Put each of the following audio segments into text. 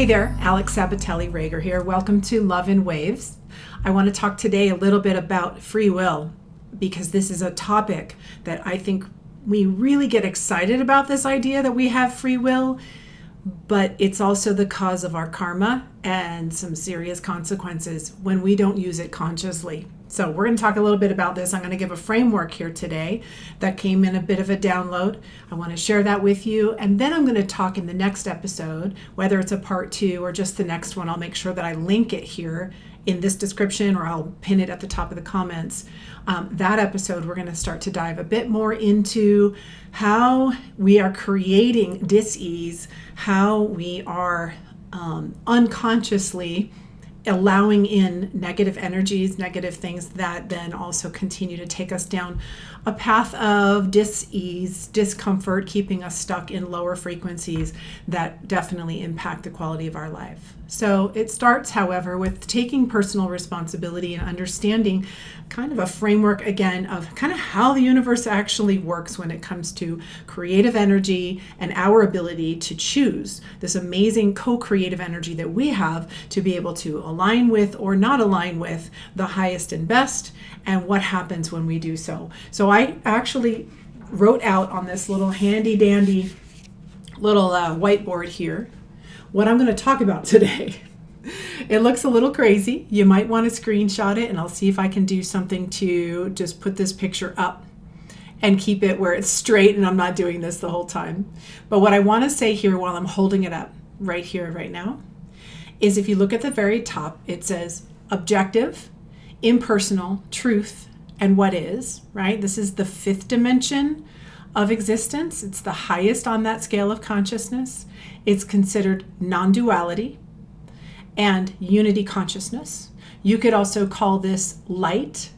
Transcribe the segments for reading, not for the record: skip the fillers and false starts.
Hey there, Alix Sabatelli Rager here. Welcome to Love in Waves. I want to talk today a little bit about free will because this is a topic that I think we really get excited about, this idea that we have free will, but it's also the cause of our karma and some serious consequences when we don't use it consciously. So we're going to talk a little bit about this. I'm going to give a framework here today that came in a bit of a download. I want to share that with you. And then I'm going to talk in the next episode, whether it's a part 2 or just the next one. I'll make sure that I link it here in this description, or I'll pin it at the top of the comments. That episode, we're going to start to dive a bit more into how we are creating dis-ease, how we are unconsciously allowing in negative energies, negative things that then also continue to take us down a path of dis-ease, discomfort, keeping us stuck in lower frequencies that definitely impact the quality of our life. So it starts, however, with taking personal responsibility and understanding kind of a framework, again, of kind of how the universe actually works when it comes to creative energy and our ability to choose this amazing co-creative energy that we have to be able to align with or not align with the highest and best, and what happens when we do so. So I actually wrote out on this little handy dandy little whiteboard here what I'm going to talk about today. It looks a little crazy. You might want to screenshot it, and I'll see if I can do something to just put this picture up and keep it where it's straight and I'm not doing this the whole time. But what I want to say here while I'm holding it up right here, right now, is if you look at the very top, it says objective, impersonal, truth, and what is, right? This is the 5th dimension of existence. It's the highest on that scale of consciousness. It's considered non-duality and unity consciousness. You could also call this light,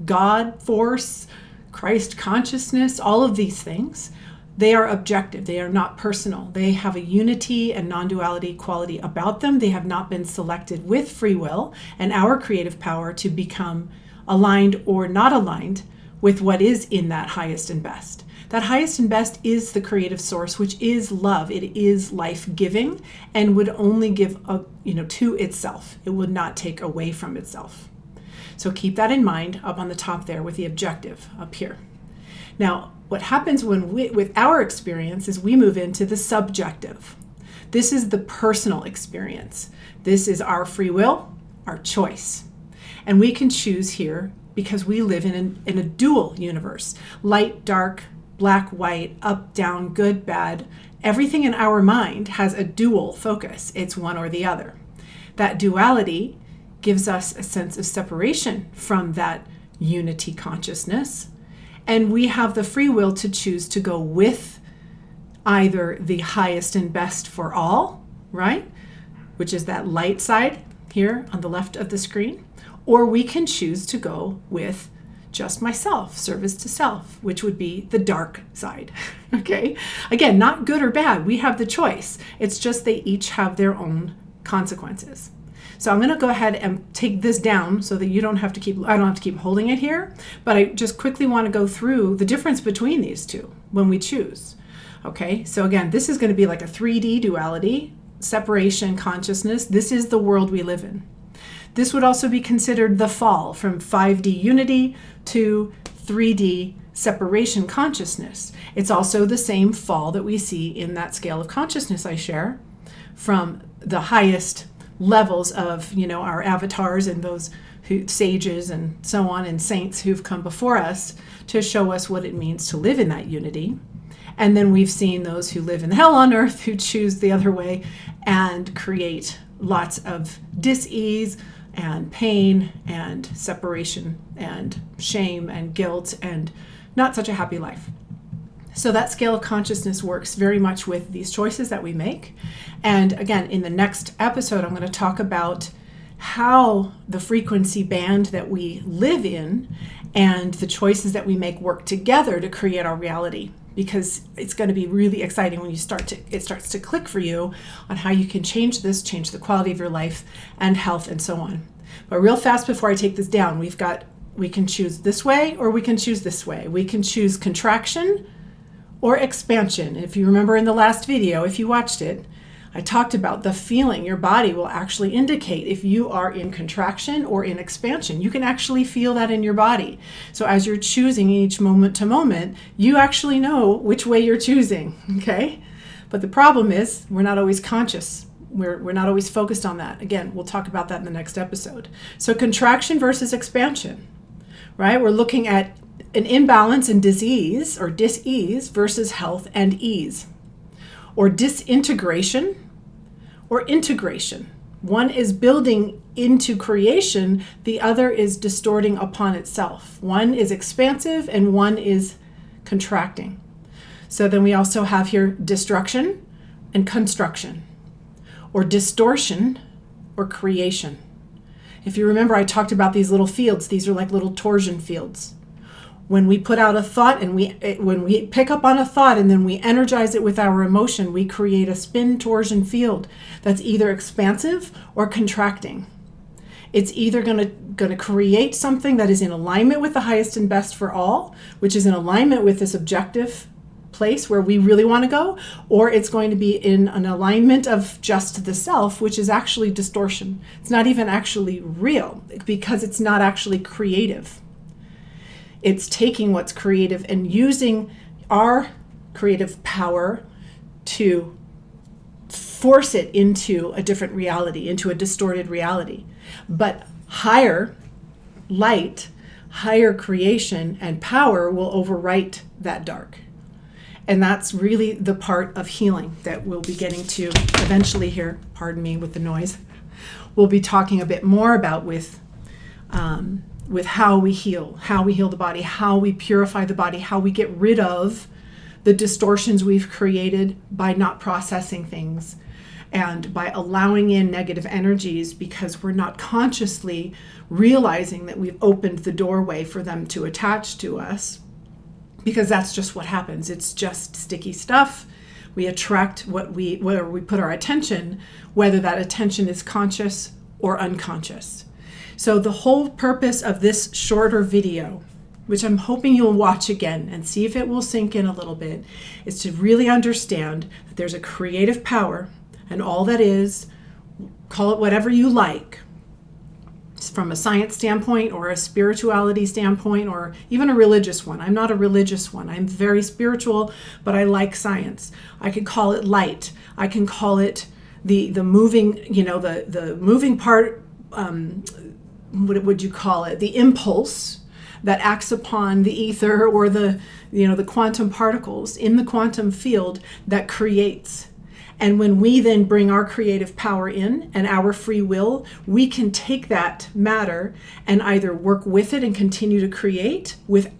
God, force, Christ consciousness, all of these things. They are objective. They are not personal. They have a unity and non-duality quality about them. They have not been selected with free will and our creative power to become aligned or not aligned with what is in that highest and best. That highest and best is the creative source, which is love. It is life-giving and would only give to itself. It would not take away from itself. So keep that in mind up on the top there with the objective up here. Now, what happens with our experience is we move into the subjective. This is the personal experience. This is our free will, our choice. And we can choose here because we live in a dual universe. Light, dark, black, white, up, down, good, bad. Everything in our mind has a dual focus. It's one or the other. That duality gives us a sense of separation from that unity consciousness. And we have the free will to choose to go with either the highest and best for all, right? Which is that light side here on the left of the screen. Or we can choose to go with just myself, service to self, which would be the dark side. Okay? Again, not good or bad. We have the choice. It's just they each have their own consequences. So I'm going to go ahead and take this down so that I don't have to keep holding it here, but I just quickly want to go through the difference between these two when we choose. Okay? So again, this is going to be like a 3D duality, separation, consciousness. This is the world we live in. This would also be considered the fall from 5D unity to 3D separation consciousness. It's also the same fall that we see in that scale of consciousness I share from the highest levels of, our avatars and those sages and so on and saints who've come before us to show us what it means to live in that unity. And then we've seen those who live in hell on earth who choose the other way and create lots of dis-ease and pain and separation and shame and guilt and not such a happy life. So that scale of consciousness works very much with these choices that we make. And again, in the next episode, I'm going to talk about how the frequency band that we live in and the choices that we make work together to create our reality. Because it's going to be really exciting when it starts to click for you on how you can change the quality of your life and health and so on. But real fast before I take this down, we can choose this way or we can choose this way. We can choose contraction or expansion. If you remember in the last video, if you watched it, I talked about the feeling. Your body will actually indicate if you are in contraction or in expansion. You can actually feel that in your body. So as you're choosing each moment to moment, you actually know which way you're choosing, okay? But the problem is we're not always conscious. We're not always focused on that. Again, we'll talk about that in the next episode. So contraction versus expansion, right? We're looking at an imbalance in disease or dis-ease versus health and ease. Or disintegration or integration. One is building into creation, the other is distorting upon itself. One is expansive and one is contracting. So then we also have here destruction and construction, or distortion or creation. If you remember, I talked about these little fields. These are like little torsion fields. When we put out a thought and when we pick up on a thought and then we energize it with our emotion, we create a spin torsion field that's either expansive or contracting. It's either going to create something that is in alignment with the highest and best for all, which is in alignment with this objective place where we really want to go, or it's going to be in an alignment of just the self, which is actually distortion. It's not even actually real because it's not actually creative. It's taking what's creative and using our creative power to force it into a different reality, into a distorted reality. But higher light, higher creation and power will overwrite that dark. And that's really the part of healing that we'll be getting to eventually here. Pardon me with the noise. We'll be talking a bit more about with how we heal the body, how we purify the body, how we get rid of the distortions we've created by not processing things and by allowing in negative energies because we're not consciously realizing that we've opened the doorway for them to attach to us, because that's just what happens. It's just sticky stuff. We attract where we put our attention, whether that attention is conscious or unconscious. So the whole purpose of this shorter video, which I'm hoping you'll watch again and see if it will sink in a little bit, is to really understand that there's a creative power, and all that is, call it whatever you like, from a science standpoint or a spirituality standpoint or even a religious one. I'm not a religious one. I'm very spiritual, but I like science. I could call it light. I can call it the moving, the moving part, what would you call it? The impulse that acts upon the ether or the quantum particles in the quantum field that creates. And when we then bring our creative power in and our free will, we can take that matter and either work with it and continue to create with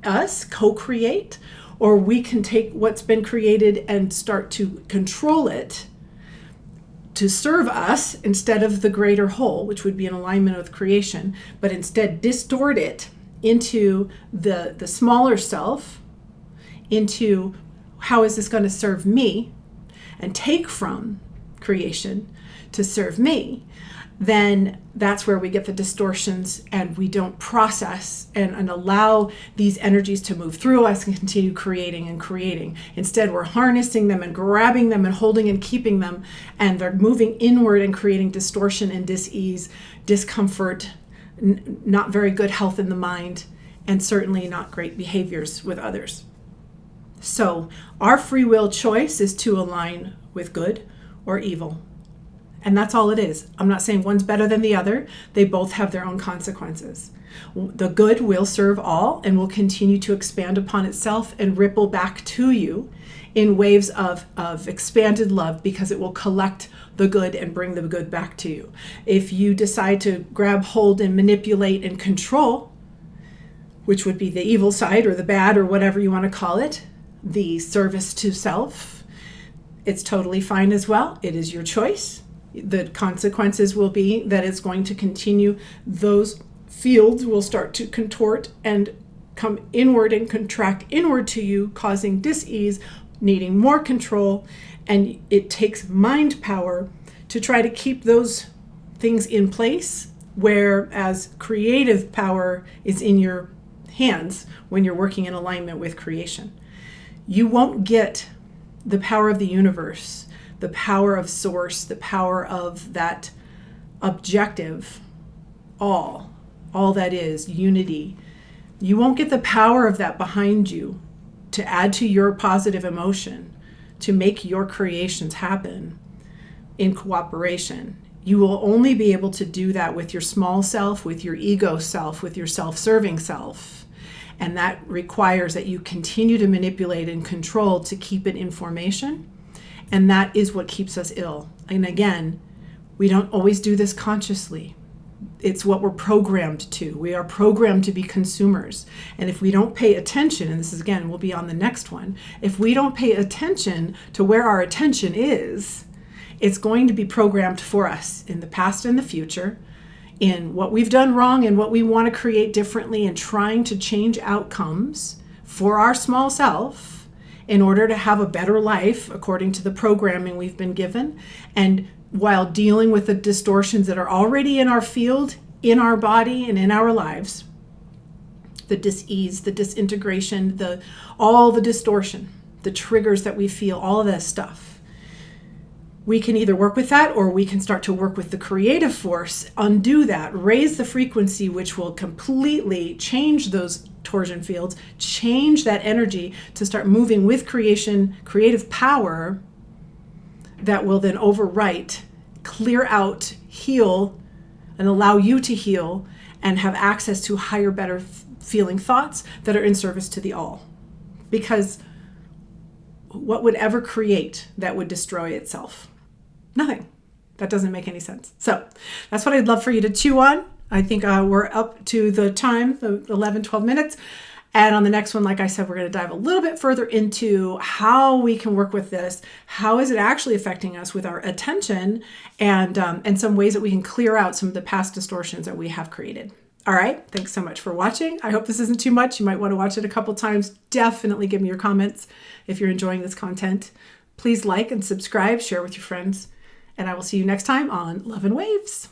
us, co-create, or we can take what's been created and start to control it to serve us instead of the greater whole, which would be in alignment with creation, but instead distort it into the smaller self, into how is this going to serve me, and take from creation to serve me, then that's where we get the distortions and we don't process and allow these energies to move through us and continue creating and creating. Instead, we're harnessing them and grabbing them and holding and keeping them, and they're moving inward and creating distortion and dis-ease, discomfort, not very good health in the mind, and certainly not great behaviors with others. So our free will choice is to align with good or evil. And that's all it is. I'm not saying one's better than the other. They both have their own consequences. The good will serve all and will continue to expand upon itself and ripple back to you in waves of expanded love, because it will collect the good and bring the good back to you. If you decide to grab hold and manipulate and control, which would be the evil side or the bad or whatever you want to call it, the service to self, it's totally fine as well. It is your choice. The consequences will be that it's going to continue. Those fields will start to contort and come inward and contract inward to you, causing dis-ease, needing more control. And it takes mind power to try to keep those things in place, whereas creative power is in your hands when you're working in alignment with creation. You won't get the power of the universe, the power of source, the power of that objective, all that is unity. You won't get the power of that behind you to add to your positive emotion, to make your creations happen in cooperation. You will only be able to do that with your small self, with your ego self, with your self-serving self. And that requires that you continue to manipulate and control to keep it in formation. And that is what keeps us ill. And again, we don't always do this consciously. It's what we're programmed to. We are programmed to be consumers. And if we don't pay attention, and this is again, we'll be on the next one, if we don't pay attention to where our attention is, it's going to be programmed for us in the past and the future, in what we've done wrong and what we want to create differently, and trying to change outcomes for our small self in order to have a better life according to the programming we've been given, and while dealing with the distortions that are already in our field, in our body, and in our lives. The dis-ease, the disintegration, all the distortion, the triggers that we feel, all of that stuff. We can either work with that, or we can start to work with the creative force, undo that, raise the frequency, which will completely change those torsion fields, change that energy to start moving with creation, creative power that will then overwrite, clear out, heal, and allow you to heal and have access to higher, better feeling thoughts that are in service to the all. Because what would ever create that would destroy itself? Nothing. That doesn't make any sense. So that's what I'd love for you to chew on. I think we're up to the time, the 11, 12 minutes. And on the next one, like I said, we're going to dive a little bit further into how we can work with this. How is it actually affecting us with our attention, and some ways that we can clear out some of the past distortions that we have created. All right. Thanks so much for watching. I hope this isn't too much. You might want to watch it a couple times. Definitely give me your comments if you're enjoying this content. Please like and subscribe, share with your friends, and I will see you next time on Love and Waves.